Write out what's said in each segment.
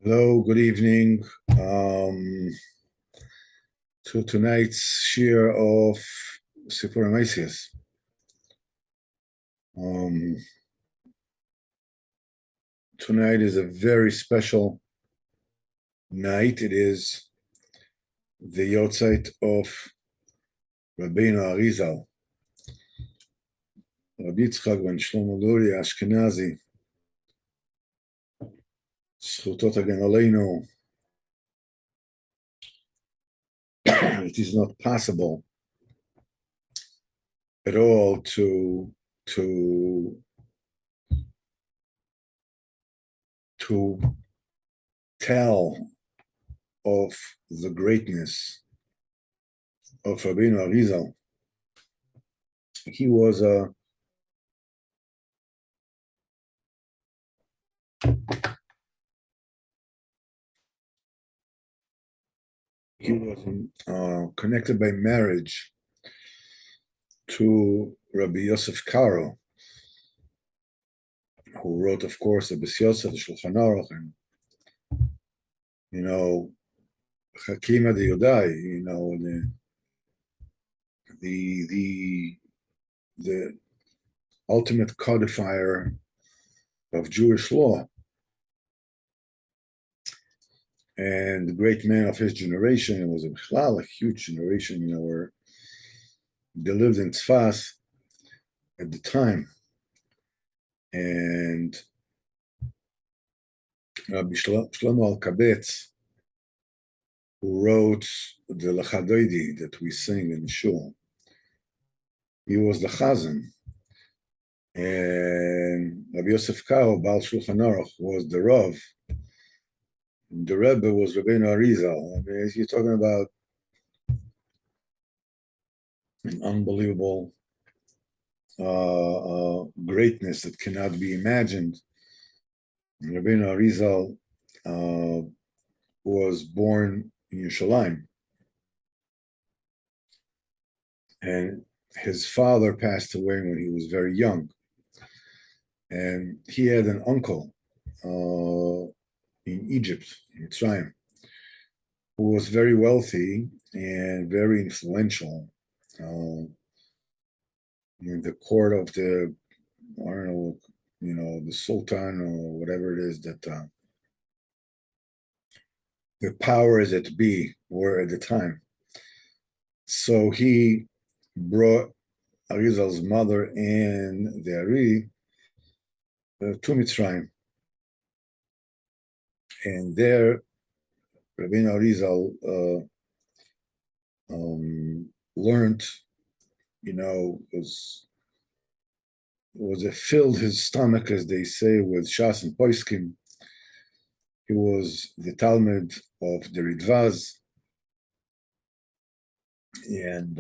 Hello, good evening. To tonight's share of Sipur Amaisius. Um, Tonight is a very special night. It is the Yortzeit of Rabbeinu Arizal, Rabbi Yitzchak ben Shlomo Luri Ashkenazi, זכותו תגן עלינו. It is not possible at all to tell of the greatness of Rabbeinu Arizal. He was a connected by marriage to Rabbi Yosef Karo, who wrote, of course, the Bes Yosef, the Shulchan Aruch, and Hakima de Yodai, the ultimate codifier of Jewish law, and the great man of his generation. It was a huge generation, where they lived in Tzfas at the time, and Rabbi Shlomo Al-Kabetz, who wrote the Lachadoidi that we sing in the shul, he was the Chazan. And Rabbi Yosef Karo, Baal Shulchan Aruch, was the Rav. The Rebbe was Rabbeinu Arizal. I mean, you're talking about an unbelievable greatness that cannot be imagined. Rabbeinu Arizal was born in Yerushalayim, and his father passed away when he was very young. And he had an uncle in Egypt, in Mitzrayim, who was very wealthy and very influential in the court of the, I don't know, the Sultan or whatever it is that the powers that be were at the time. So he brought Arizal's mother and the Ariz to Mitzrayim. And there, Rabbeinu Arizal learned, it filled his stomach, as they say, with Shas and Poiskim. He was the Talmud of the Ridvaz. And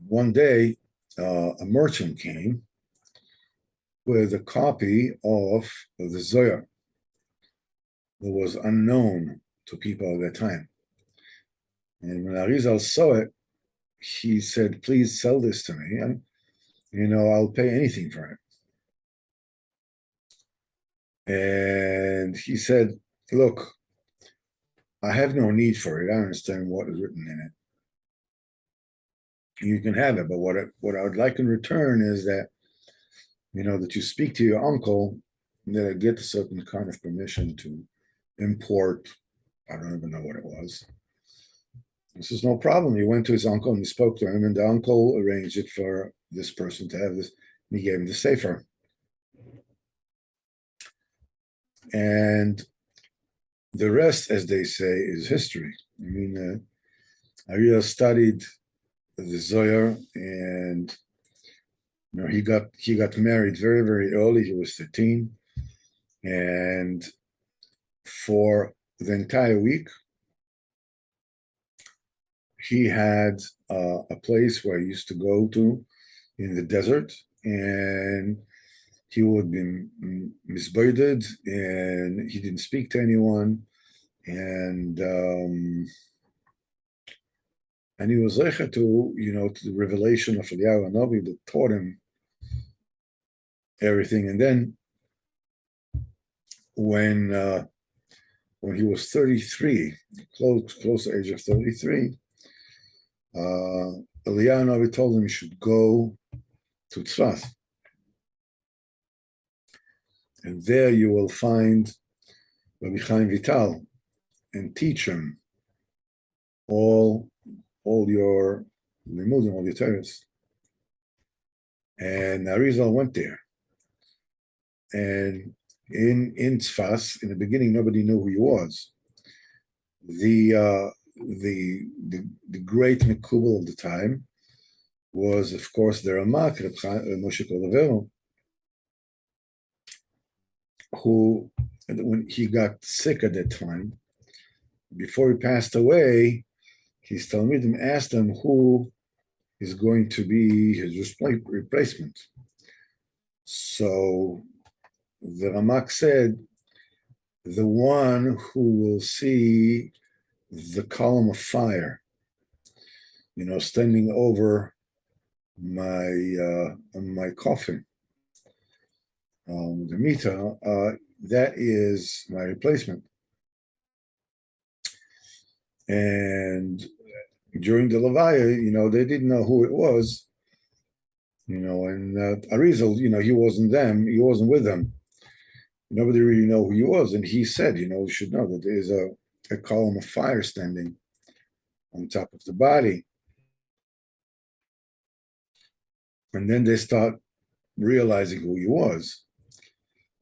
one day, a merchant came with a copy of the Zohar that was unknown to people at that time. And when Arizal saw it, he said, "Please sell this to me, and I'll pay anything for it." And he said, "Look, I have no need for it. I understand what is written in it. You can have it, but what I would like in return is that, that you speak to your uncle, that I get a certain kind of permission to import." I don't even know what it was. This is no problem. He went to his uncle and he spoke to him, and the uncle arranged it for this person to have this. And he gave him the sefer. And the rest, as they say, is history. I mean, Ariel studied the Zohar, and he got married very, very early. He was 13, and for the entire week, he had a place where he used to go to in the desert, and he would be misguided, and he didn't speak to anyone, and he was zeicha to the revelation of Eliyahu Hanavi that taught him everything. And then when he was 33, close to age of 33, Eliyahu Navi told him he should go to Tzfat. And there you will find Rabbi Chaim Vital and teach him all your limudim, all your Torahs. And Arizal went there. And in Tzfas, in the beginning, nobody knew who he was. The great Mekubal of the time was, of course, the Ramak, Moshe Kolavero, who, when he got sick at that time, before he passed away, his Talmidim asked him who is going to be his replacement. So the Ramak said, the one who will see the column of fire, standing over my coffin, the mita, that is my replacement. And during the Levaya, they didn't know who it was, and Arizal, he wasn't with them. Nobody really knew who he was. And he said, you should know that there is a column of fire standing on top of the body. And then they start realizing who he was.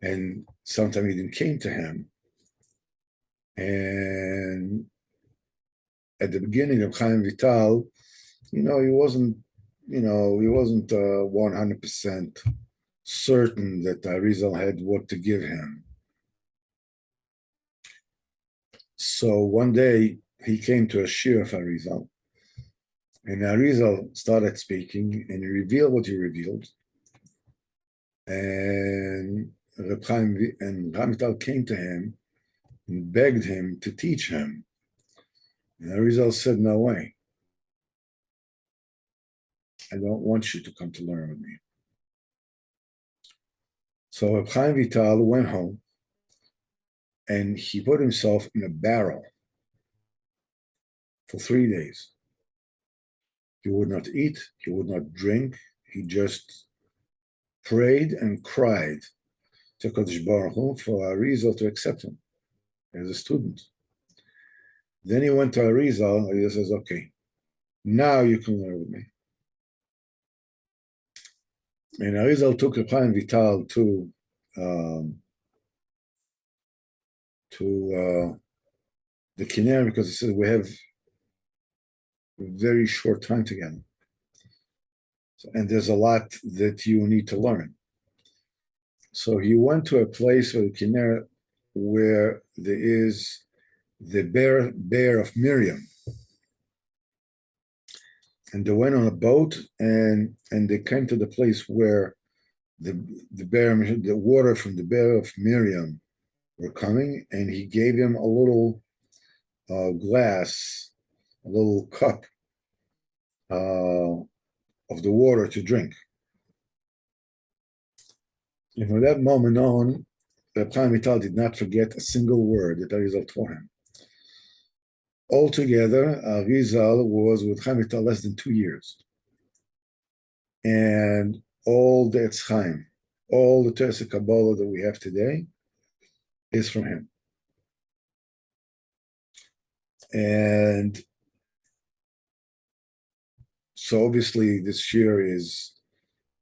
And sometime he came to him. And at the beginning of Chaim Vital, he wasn't 100% certain that Arizal had what to give him. So one day he came to a shir of Arizal, and Arizal started speaking, and he revealed what he revealed. And Reb Chaim Vital came to him and begged him to teach him. And Arizal said, "No way. I don't want you to come to learn with me." So Reb Chaim Vital went home, and he put himself in a barrel for 3 days. He would not eat, he would not drink, he just prayed and cried to Kadosh Baruch Hu for Arizal to accept him as a student. Then he went to Arizal, and he says, "Okay, now you can learn with me." And Arizal took Reb Chaim Vital to the Kinner, because he said, "We have a very short time together. And there's a lot that you need to learn." So he went to a place of the Kinner where there is the bear of Miriam. And they went on a boat, and they came to the place where the water from the bear of Miriam were coming, and he gave him a little glass, a little cup of the water to drink. And from that moment on, Reb Chaim Vital did not forget a single word that Arizal taught him. Altogether, Arizal was with Chaim Vital less than 2 years. And all the Etz Chaim, all the Teres Kabbalah that we have today is from him. And so obviously this year is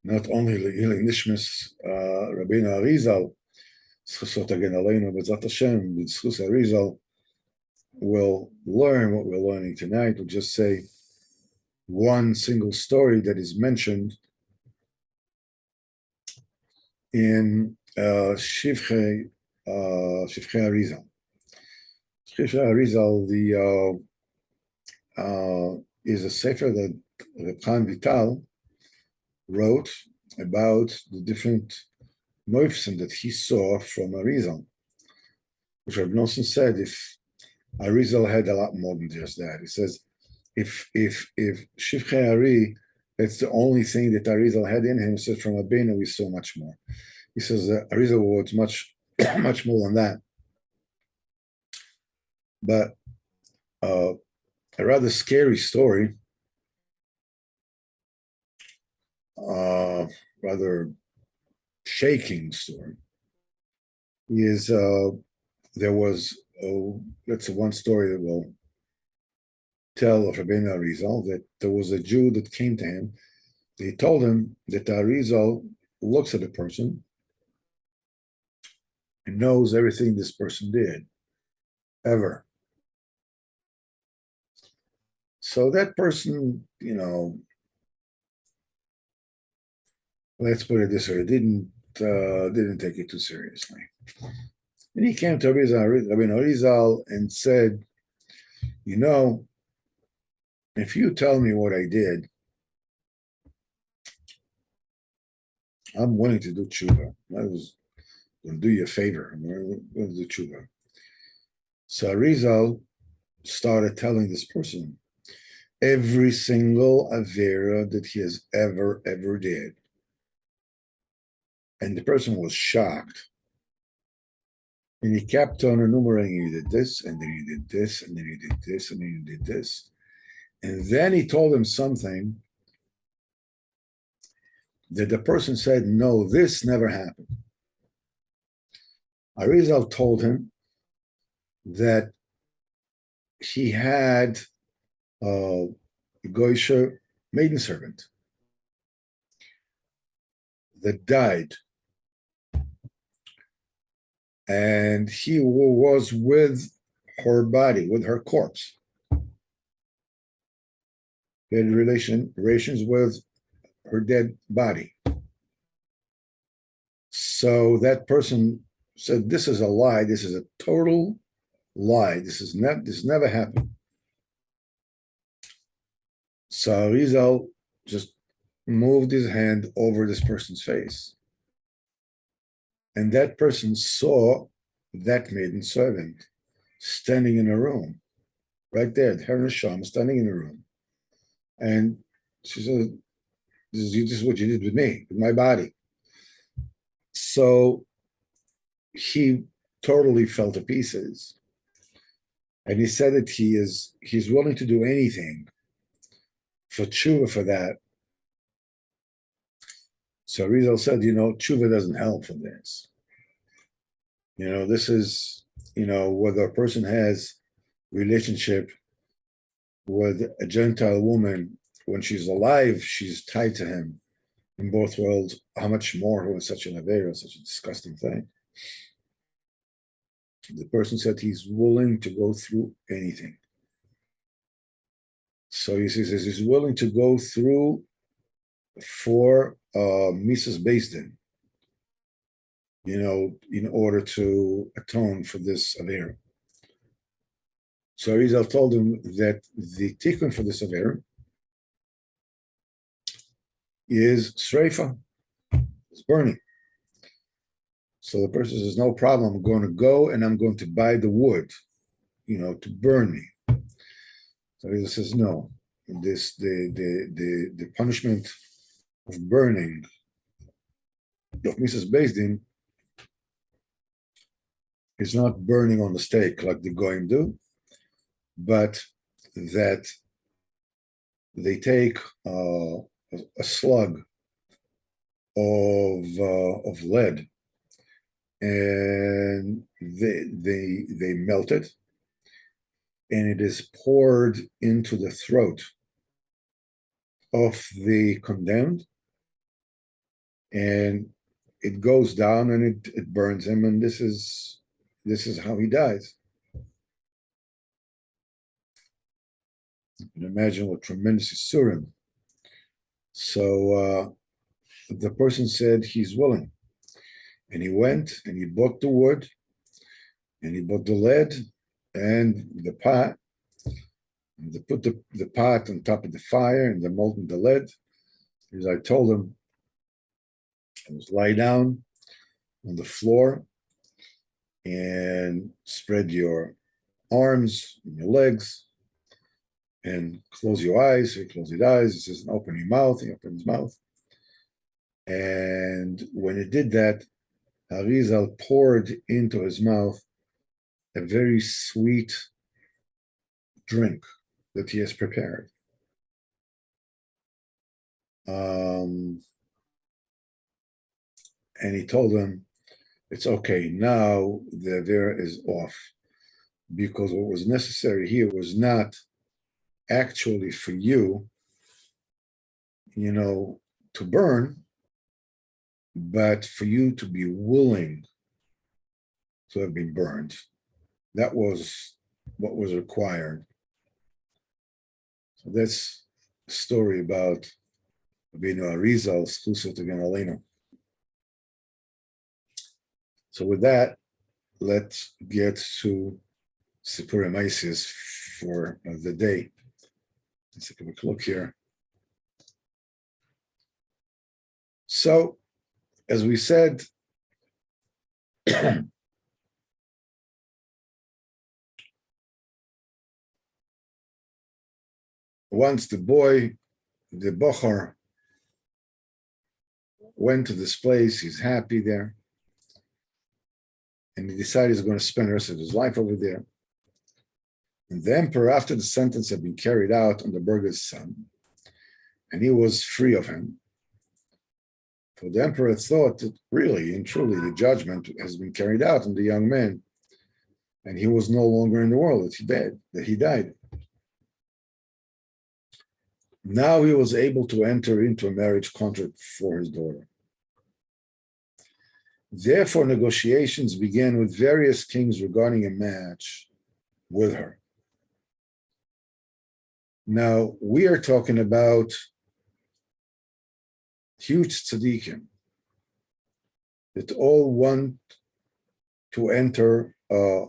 not only Le'ilei Nishmas Rabbeinu Arizal, Zchusot Hagen Aleinu B'ezrat Hashem, Zchus Arizal, will learn what we're learning tonight. We'll just say one single story that is mentioned in Shivchei Arizal. Shivchei Arizal, is a sefer that Reb Chaim Vital wrote about the different moifsim that he saw from Arizal, which Reb Nosson said if Arizal had a lot more than just that. He says if Shivchei Ari, that's the only thing that Arizal had in him, said from Abena we saw much more. He says that Arizal was much much more than that. But a rather scary story, rather shaking story, is there was, that's one story that we'll tell of Rabbeinu Arizal, that there was a Jew that came to him. He told him that the Arizal looks at a person and knows everything this person did, ever. So that person, let's put it this way, didn't take it too seriously. And he came to Rabbeinu Arizal and said, if you tell me what I did, I'm willing to do tshuva. I was going to do you a favor. I'm going to do tshuva. So Arizal started telling this person every single avera that he has ever did. And the person was shocked. And he kept on enumerating, he did this, and then he did this, and then he did this, and then he did this. And then he told him something that the person said, no, this never happened. Arizal told him that he had a Goisha maiden servant that died. And he was with her body, with her corpse. He had relations with her dead body. So that person said, this is a lie. This is a total lie. This never happened. So Rizal just moved his hand over this person's face. And that person saw that maiden servant standing in a room, right there, her neshama standing in a room. And she said, this is what you did with me, with my body. So he totally fell to pieces. And he said that he's willing to do anything for tshuva for that. So Rizal said, tshuva doesn't help for this. This is, whether a person has relationship with a Gentile woman, when she's alive, she's tied to him in both worlds. How much more when such an avera, such a disgusting thing? The person said he's willing to go through anything. So he says he's willing to go through for Mrs. Bezdin, in order to atone for this avera. So Rizal told him that the tikkun for this avera is sreifa, it's burning. So the person says, no problem, I'm going to go and I'm going to buy the wood, to burn me. So he says, no, the punishment of burning of Mrs. Bezdin is not burning on the stake like the goyim do, but that they take a slug of lead and they melt it, and it is poured into the throat of the condemned, and it goes down and it burns him, and this is how he dies. You can imagine what tremendous isurim. So the person said he's willing, and he went and he bought the wood, and he bought the lead and the pot, and they put the pot on top of the fire and the molten the lead. As I told him, I was lie down on the floor and spread your arms and your legs and close your eyes. So he closed his eyes. He says, open your mouth. He opened his mouth. And when he did that, Arizal poured into his mouth a very sweet drink that he has prepared. And he told him, it's okay, now the Avera is off, because what was necessary here was not actually for you, to burn, but for you to be willing to have been burned. That was what was required. So that's a story about Ariz exclusive to Aleno. So with that, let's get to Sipurim Isis for the day. Let's take a quick look here. So, as we said, once the Burgher, went to this place, he's happy there, and he decided he's going to spend the rest of his life over there. And the emperor, after the sentence had been carried out on the Burgher's son, and he was free of him, for the emperor thought that really and truly the judgment has been carried out on the young man, and he was no longer in the world, that he died. Now he was able to enter into a marriage contract for his daughter. Therefore, negotiations began with various kings regarding a match with her. Now, we are talking about huge tzaddikim that all want to enter a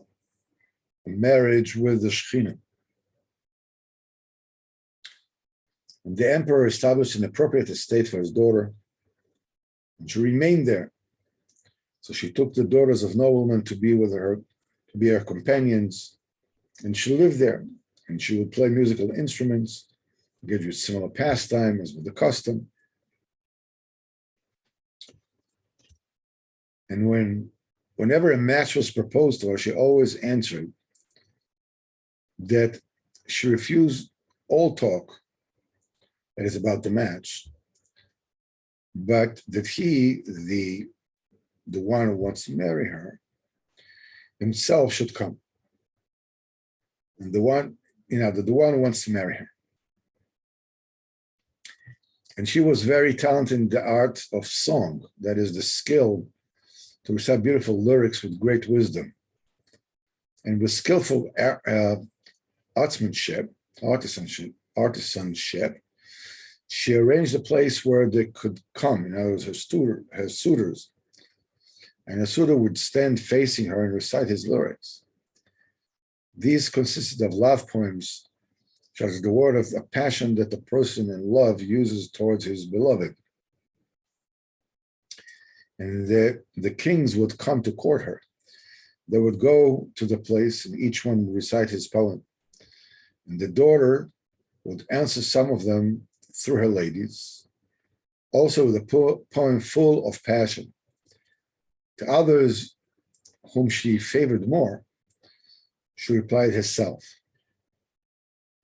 marriage with the Shekhinah. And the emperor established an appropriate estate for his daughter, and she remained there. So she took the daughters of noblemen to be with her, to be her companions, and she lived there. And she would play musical instruments, give you similar pastime as with the custom. And whenever a match was proposed to her, she always answered that she refused all talk that is about the match, but that he, the one who wants to marry her, himself should come. And the one who wants to marry her. And she was very talented in the art of song, that is the skill to recite beautiful lyrics with great wisdom. And with skillful artisanship, she arranged a place where they could come. In other words, her suitors. And a suitor would stand facing her and recite his lyrics. These consisted of love poems, such as the word of a passion that the person in love uses towards his beloved. And the kings would come to court her. They would go to the place and each one would recite his poem. And the daughter would answer some of them through her ladies, also with a poem full of passion. To others whom she favored more, she replied herself.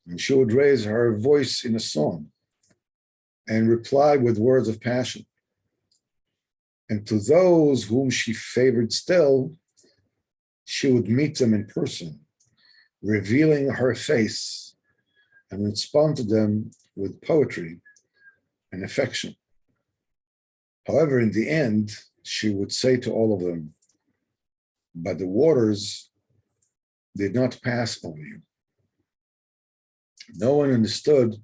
And she would raise her voice in a song and reply with words of passion. And to those whom she favored still, she would meet them in person, revealing her face, and respond to them with poetry and affection. However, in the end, she would say to all of them, "But the waters did not pass over you." No one understood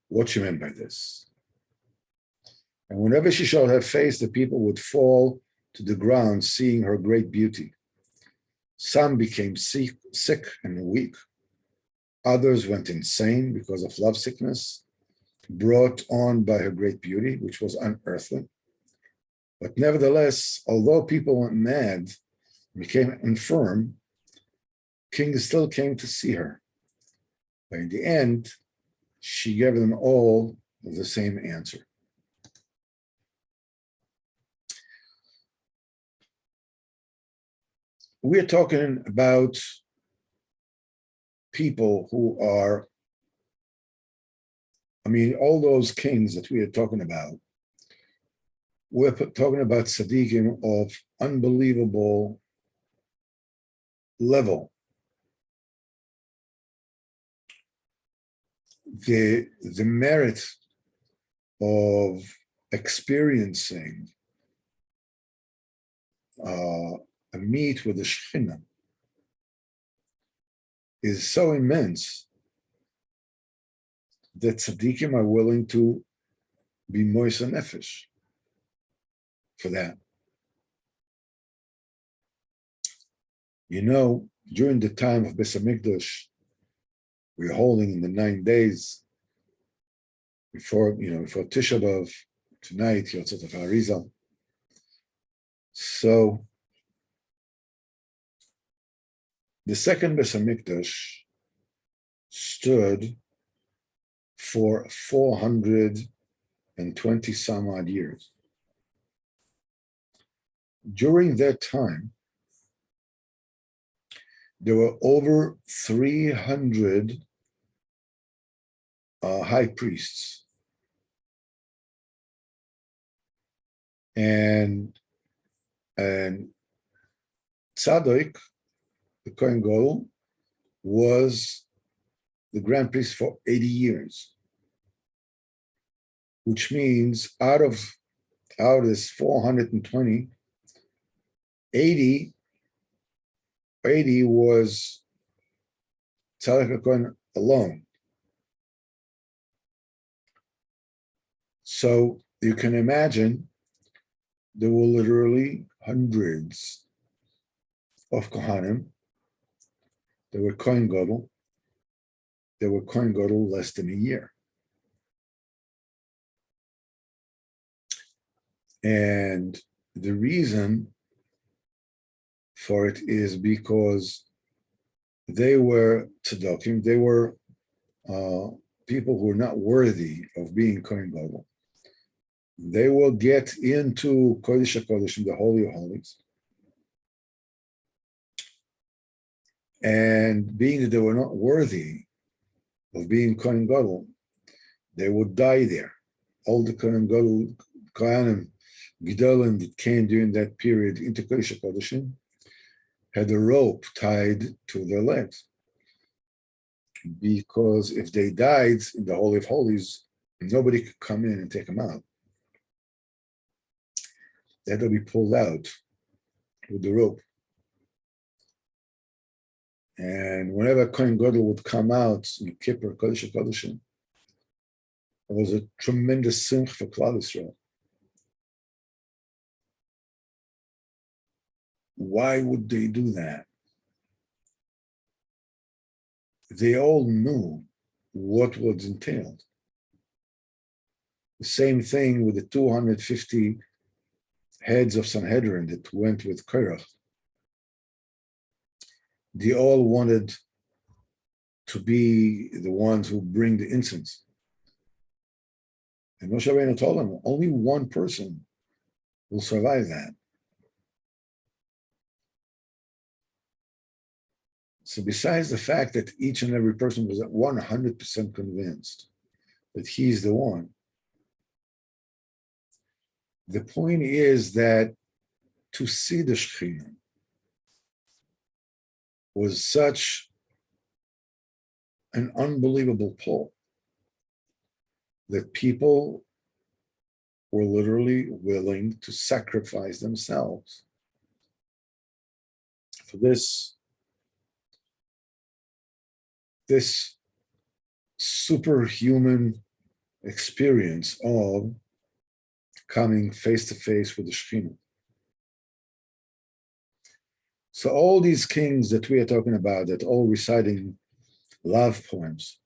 what she meant by this. And whenever she showed her face, the people would fall to the ground, seeing her great beauty. Some became sick and weak. Others went insane because of lovesickness, brought on by her great beauty, which was unearthly. But nevertheless, although people went mad, became infirm, kings still came to see her. But in the end, she gave them all the same answer. we're talking about people who are, all those kings that we are talking about, we're talking about tzaddikim of unbelievable level. The merit of experiencing a meet with the Shekhinah is so immense that tzaddikim are willing to be moisa nefesh for that. During the time of Beis Hamikdash, we're holding in the 9 days before Tisha B'Av, tonight, Yortzeit of Ariz. So the second Beis Hamikdash stood for 420 some odd years. During that time, there were over 300 high priests. And Tzadok, the Kohen Gadol, was the grand priest for 80 years, which means out of this 420, 80 was Tzadok Kohen alone. So you can imagine there were literally hundreds of Kohanim. There were Kohen Gadol. There were Kohen Gadol less than a year. And the reason for it is because they were tzaddikim. They were people who were not worthy of being Kohen Gadol. They will get into Kodesh HaKodeshim, the Holy of Holies. And being that they were not worthy of being Kohen Gadol, they would die there. All the Kohen Gadol, Kohanim, Gedolim that came during that period into Kodesh HaKodeshim had a rope tied to their legs. Because if they died in the Holy of Holies, nobody could come in and take them out. They had to be pulled out with the rope. And whenever Kohen Gadol would come out in Kippur, Kodesh HaKodeshim, it was a tremendous simch for Klal Yisrael. Why would they do that? They all knew what was entailed. The same thing with the 250 heads of Sanhedrin that went with Korach. They all wanted to be the ones who bring the incense. And Moshe Rabbeinu told them, only one person will survive that. So besides the fact that each and every person was 100% convinced that he's the one, the point is that to see the Shekhinah was such an unbelievable pull that people were literally willing to sacrifice themselves for this superhuman experience of coming face to face with the Shekhinah. So all these kings that we are talking about, that all reciting love poems,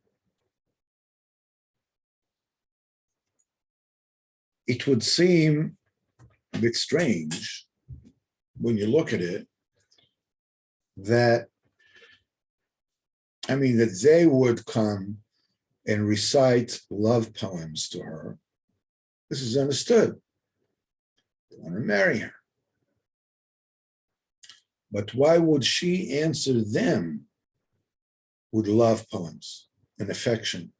it would seem a bit strange when you look at it that they would come and recite love poems to her. This is understood. They want to marry her. But why would she answer them with love poems and affection?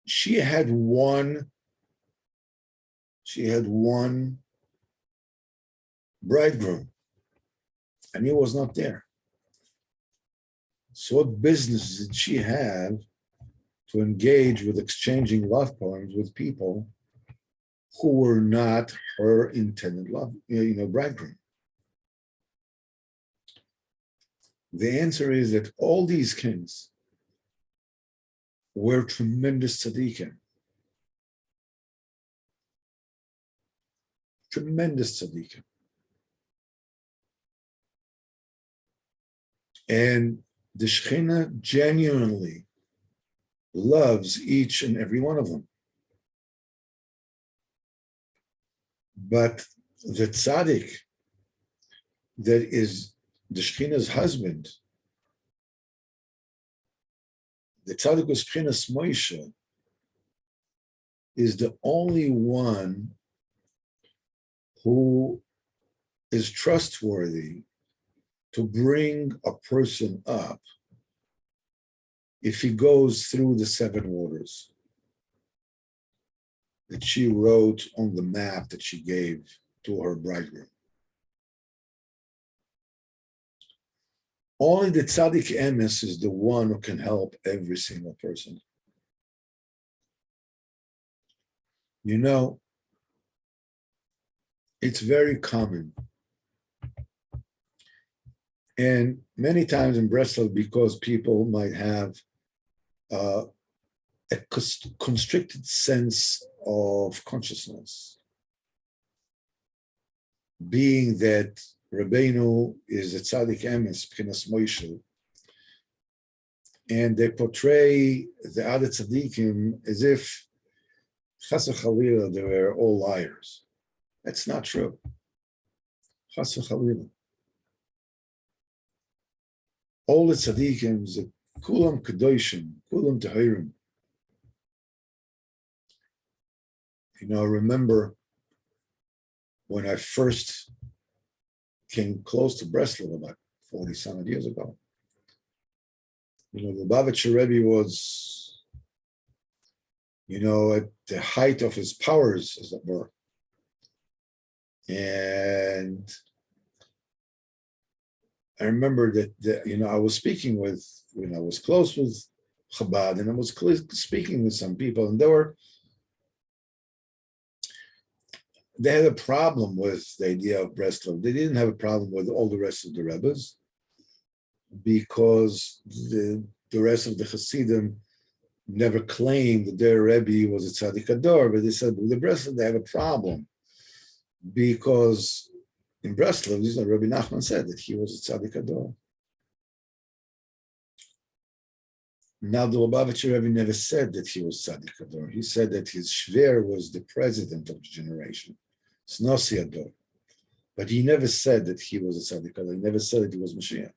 She had one bridegroom, and he was not there. So what business did she have to engage with exchanging love poems with people who were not her intended love, bridegroom? The answer is that all these kings were tremendous tzaddikim. Tremendous tzaddikim. And the Shekhinah genuinely loves each and every one of them. But the tzaddik that is the Shekhinah's husband, the tzaddik was Shekhinah's Moshe, is the only one who is trustworthy to bring a person up if he goes through the 7 waters that she wrote on the map that she gave to her bridegroom. Only the tzaddik emes is the one who can help every single person. You know, it's very common. And many times in Breslov, because people might have a constricted sense of consciousness, being that Rabbeinu is a tzaddik emes, B'chinas Moshe, and they portray the other tzaddikim as if chas v'chalila, they were all liars. That's not true. Chas v'chalila. All the tzaddikim, kulam kedoshim, kulam tehirim. I remember when I first came close to Breslov about 40-some years ago. The Lubavitcher Rebbe was, at the height of his powers, as it were. And I remember that, I was speaking with, I was close with Chabad, and I was speaking with some people, and they had a problem with the idea of Breslov. They didn't have a problem with all the rest of the Rebbes, because the rest of the Hasidim never claimed that their Rebbe was a tzaddik ador, but they said with the Breslov they have a problem, because in Breslov, Rabbi Nachman said that he was a tzaddik ador. Now the Lubavitcher Rebbe never said that he was tzaddik ador. He said that his shver was the president of the generation, Snosi ador. But he never said that he was a tzaddik ador. He never said that he was Mashiach.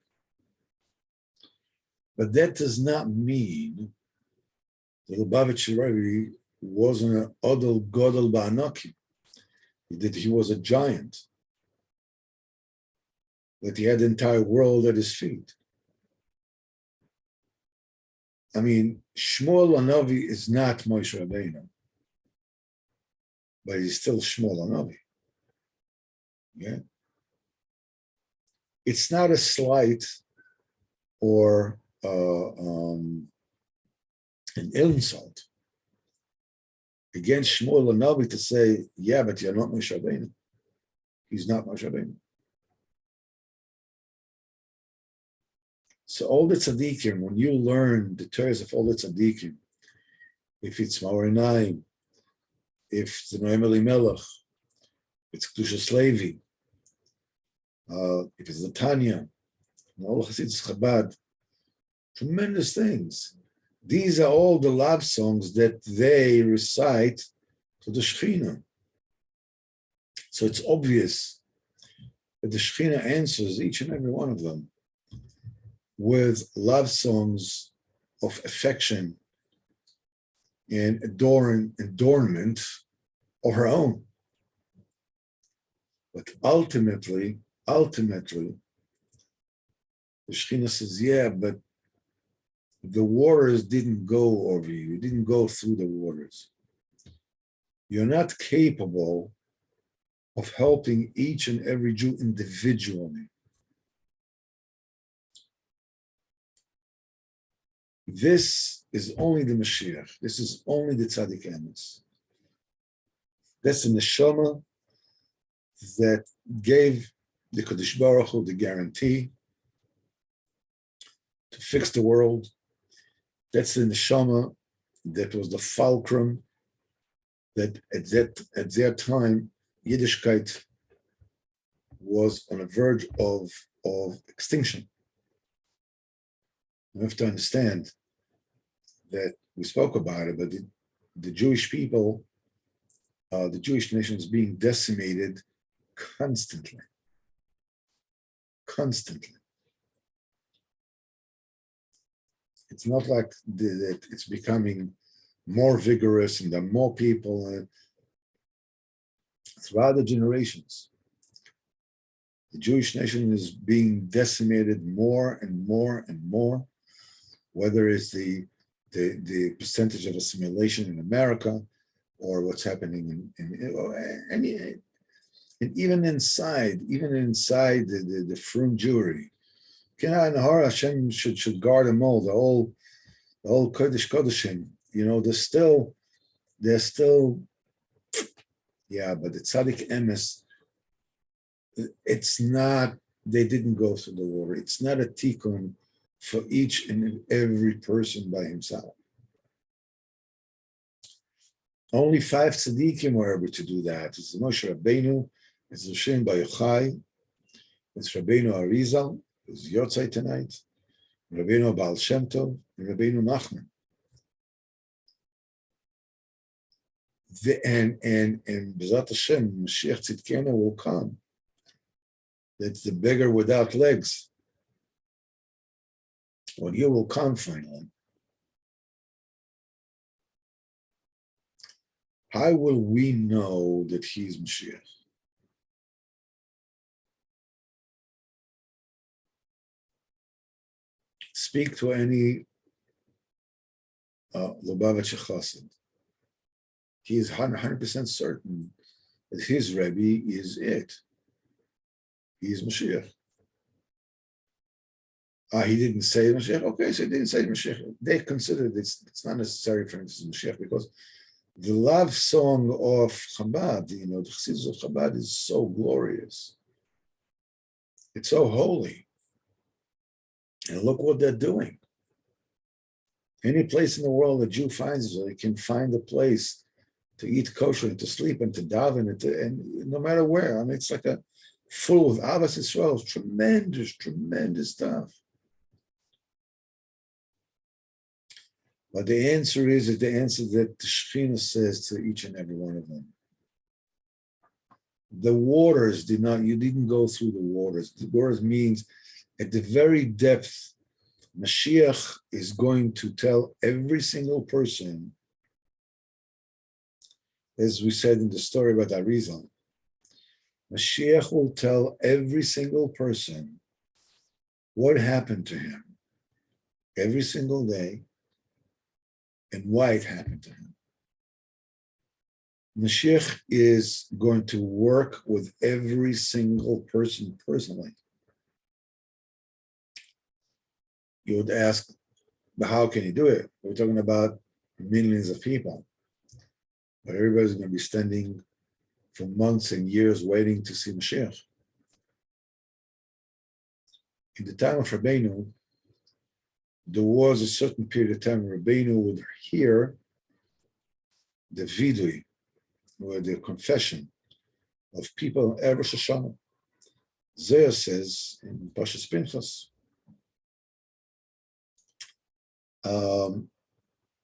But that does not mean the Lubavitcher Rebbe wasn't an Odel Godel Ba'anokim, that he was a giant, that he had the entire world at his feet. I mean, Shmuel Hanavi is not Moshe Rabbeinu, but he's still Shmuel Hanavi. Yeah, it's not a slight or an insult against Shmuel Hanavi to say, yeah, but you're not Moshe Rabbeinu. He's not Moshe Rabbeinu. So all the tzaddikim, when you learn the Torahs of all the tzaddikim, if it's Maor Einayim, if it's the Noam Elimelech, it's Kedushas Levi, if it's the Tanya, and all Hasidus Chabad, tremendous things. These are all the love songs that they recite to the Shekhinah. So it's obvious that the Shekhinah answers each and every one of them with love songs of affection and adornment of her own. But ultimately, the Shekhinah says, yeah, but the waters didn't go over you. You didn't go through the waters. You're not capable of helping each and every Jew individually. This is only the Mashiach. This is only the Tzaddik Emes. That's the neshama that gave the Kodesh Baruch Hu the guarantee to fix the world. That's the neshama that was the fulcrum that at that time Yiddishkeit was on the verge of extinction. You have to understand that we spoke about it, but the Jewish people, the Jewish nation is being decimated constantly. It's not like that it's becoming more vigorous and there are more people. Throughout the generations, the Jewish nation is being decimated more and more and more, whether it's the percentage of assimilation in America or what's happening and even inside the frum Jewry. Hashem should guard them all, the whole Kodesh Kodeshim. They're still, yeah, but the Tzaddik Emes, it's not, they didn't go through the water. It's not a tikkun for each and every person by himself. Only 5 tzaddikim were able to do that. It's Moshe Rabbeinu, it's Rishon Bar Yochai, it's Rabbeinu Ariz, it's Yortzeit tonight, Rabbeinu Baal Shem Tov, and Rabbeinu Nachman. And B'ezrat Hashem, Mashiach Tzidkenu will come. That's the beggar without legs. When you will come finally, how will we know that he's Mashiach? Speak to any Lubavitcher Chassid. He is 100% certain that his Rebbe is it. He is Mashiach. He didn't say Mashiach. Okay, so he didn't say Mashiach. They considered it's not necessary for him to say Mashiach because the love song of Chabad, the Chassidus of Chabad is so glorious. It's so holy. And look what they're doing. Any place in the world a Jew finds, they can find a place to eat kosher and to sleep and to daven and no matter where. I mean, it's like full of Ahavas Yisrael, tremendous stuff. But the answer is the answer that the Shekhinah says to each and every one of them. The waters you didn't go through the waters. The waters means at the very depth, Mashiach is going to tell every single person, as we said in the story about Ariz, Mashiach will tell every single person what happened to him every single day and why it happened to him. Mashiach is going to work with every single person personally. You would ask, but how can you do it? We're talking about millions of people. But everybody's going to be standing for months and years waiting to see Mashiach. In the time of Rabbeinu, there was a certain period of time Rabbeinu would hear the vidui, or the confession of people in Rosh Hashanah. Zohar says in Parshas Pinchas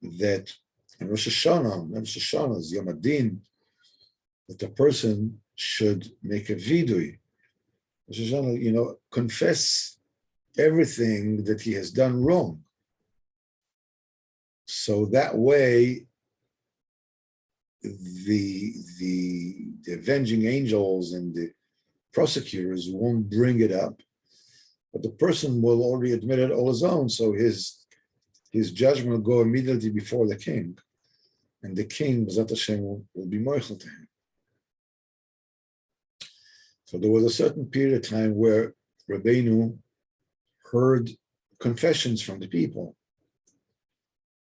that in Rosh Hashanah is Yom Adin, that the person should make a vidui. Rosh Hashanah, confess everything that he has done wrong. So that way, the avenging angels and prosecutors won't bring it up, but the person will already admit it all his own, so his judgment will go immediately before the king, and the king, B'ezrat Hashem, will be moichel to him. So there was a certain period of time where Rabbeinu heard confessions from the people.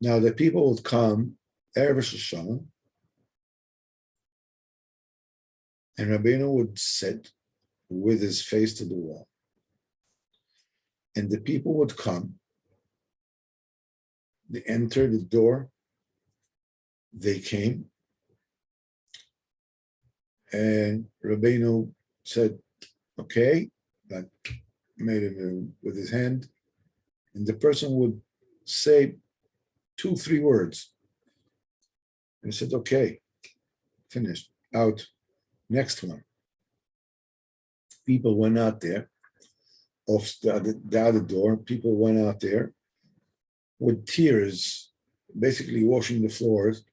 Now the people would come Erev Rosh Hashanah, and Rabbeinu would sit with his face to the wall. And the people would come, they entered the door, they came, and Rabbeinu said, okay, that made it with his hand, and the person would say 2-3 words. And he said, okay, finished, out, next one. People went out there, off the other door, people went out there with tears, basically washing the floors,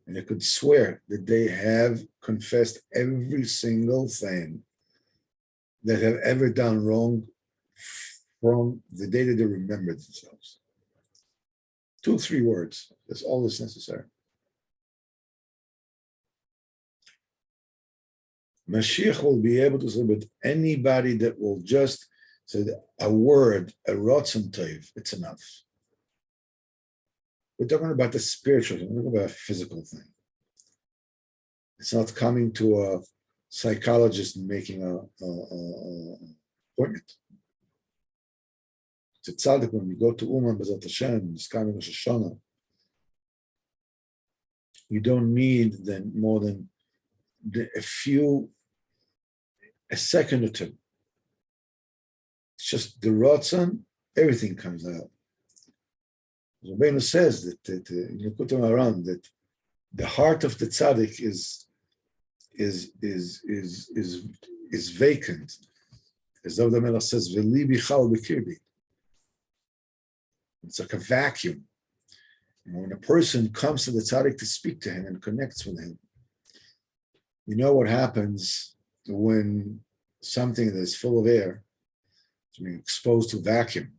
and they could swear that they have confessed every single thing that have ever done wrong from the day that they remembered themselves. 2-3 words, that's all that's necessary. Mashiach will be able to say, but anybody that will just say a word, a rotzen tov, it's enough. We're talking about the spiritual thing, we're talking about a physical thing. It's not coming to a psychologist and making an appointment. It's a tzaddik when you go to Uman B'ezrat Hashem, it's coming Rosh Hashanah. You don't need then more than a second or two. It's just the rotzen, everything comes out. Rabbeinu says that you put them around that the heart of the tzaddik is vacant. As David HaMelech says, "V'li bichal b'kirbi." It's like a vacuum. And when a person comes to the tzaddik to speak to him and connects with him, you know what happens when something that's full of air is being exposed to vacuum.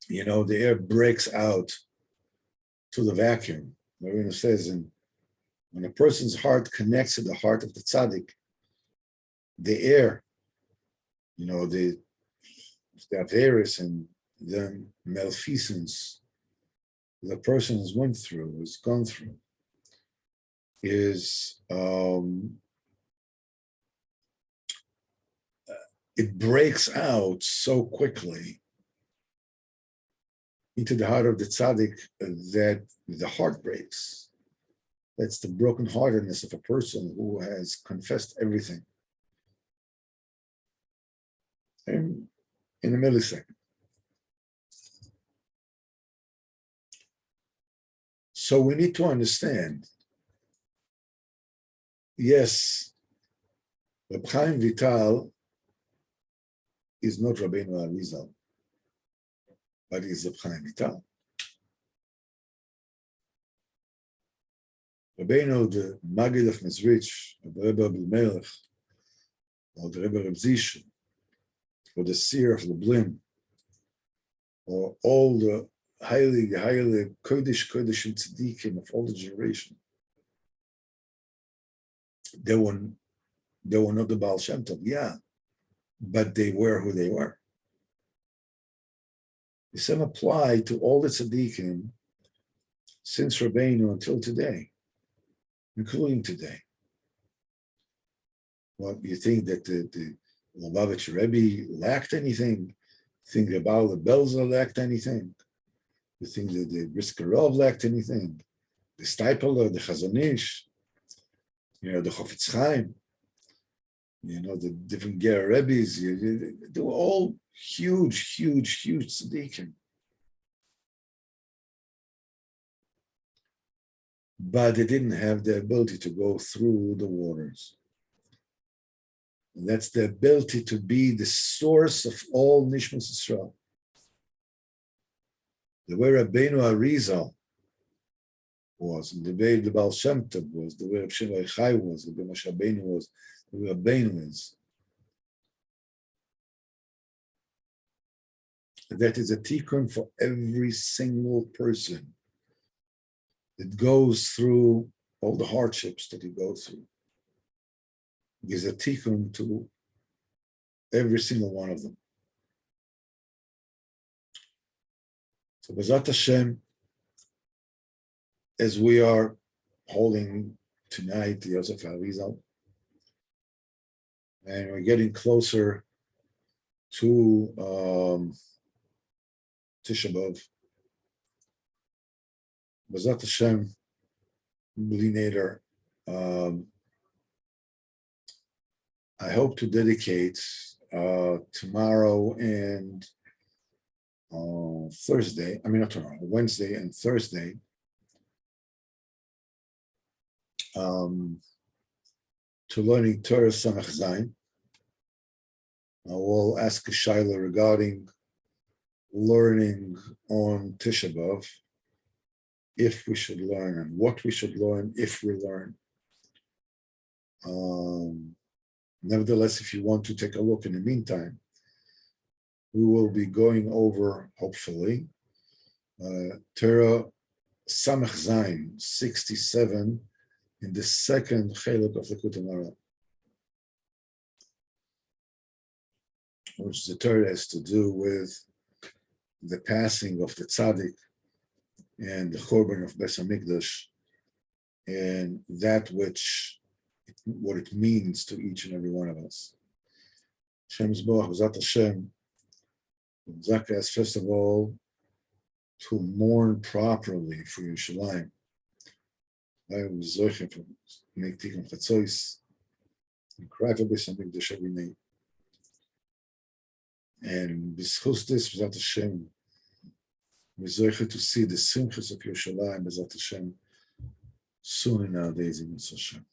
You know, the air breaks out to the vacuum. Marina says, and when a person's heart connects to the heart of the tzaddik, the air, you know, the Ariz and the malfeasance the person has went through, has gone through, is it breaks out so quickly into the heart of the tzaddik that the heart breaks. That's the brokenheartedness of a person who has confessed everything in a millisecond. So we need to understand, yes, Reb Chaim Vital is not Rabbeinu Arizal, but he's Reb Chaim Vital. Rabbeinu, the Maggid of Mezrich, the Rebbe Abel Melech, or the Rebbe Reb Zishin, or the Seer of Lublin, or all the highly Kodesh and Tzaddikim of all the generation. They were not the Baal Shem Tov, yeah, but they were who they were. The same apply to all the Tzaddikim since Rabbeinu until today, including today. Well, you think that the Lubavitch Rebbe lacked anything? Think the Baal Belzer lacked anything? You think that the Briskerov lacked anything? The Steipeler, the Chazon Ish, you know, the Chofetz Chaim, you know, the different Ger Rebbes, they were all huge tzaddikim. But they didn't have the ability to go through the waters. And that's the ability to be the source of all Nishmas Yisrael. The way Rabbeinu Arizal was, and the way the Baal Shem Tov was, the way Rav Shimon Chai was, the way Moshe Rabbeinu was, Rabbeinu is. That is a tikkun for every single person. It goes through all the hardships that you go through. It is a tikkun to every single one of them. So B'ezrat Hashem, as we are holding tonight the Yosef Ariz, and we're getting closer to Tisha B'Av, B'ezrat Hashem, Bli Neder, I hope to dedicate tomorrow and Thursday, not tomorrow, Wednesday and Thursday, to learning Torah Samach Zayin. I will ask a Shaila regarding learning on Tisha B'Av, if we should learn and what we should learn if we learn. Nevertheless, if you want to take a look in the meantime, we will be going over, hopefully, Torah Samach Zayin 67 in the second Chelek of the Likutei Moharan, which the Torah has to do with the passing of the Tzaddik and the Chorban of Beis Hamikdash, and that what it means to each and every one of us. Hashem Yisborach, B'ezrat Hashem, Zaka has first of all to mourn properly for Yerushalayim. I was zocheh to make tikkun chatzois and cry for Beis Hamikdash every night. And b'schus this, B'ezrat Hashem, we're zocheh to see the simchas of Yerushalayim, B'ezrat Hashem, soon in our days in Yisrael.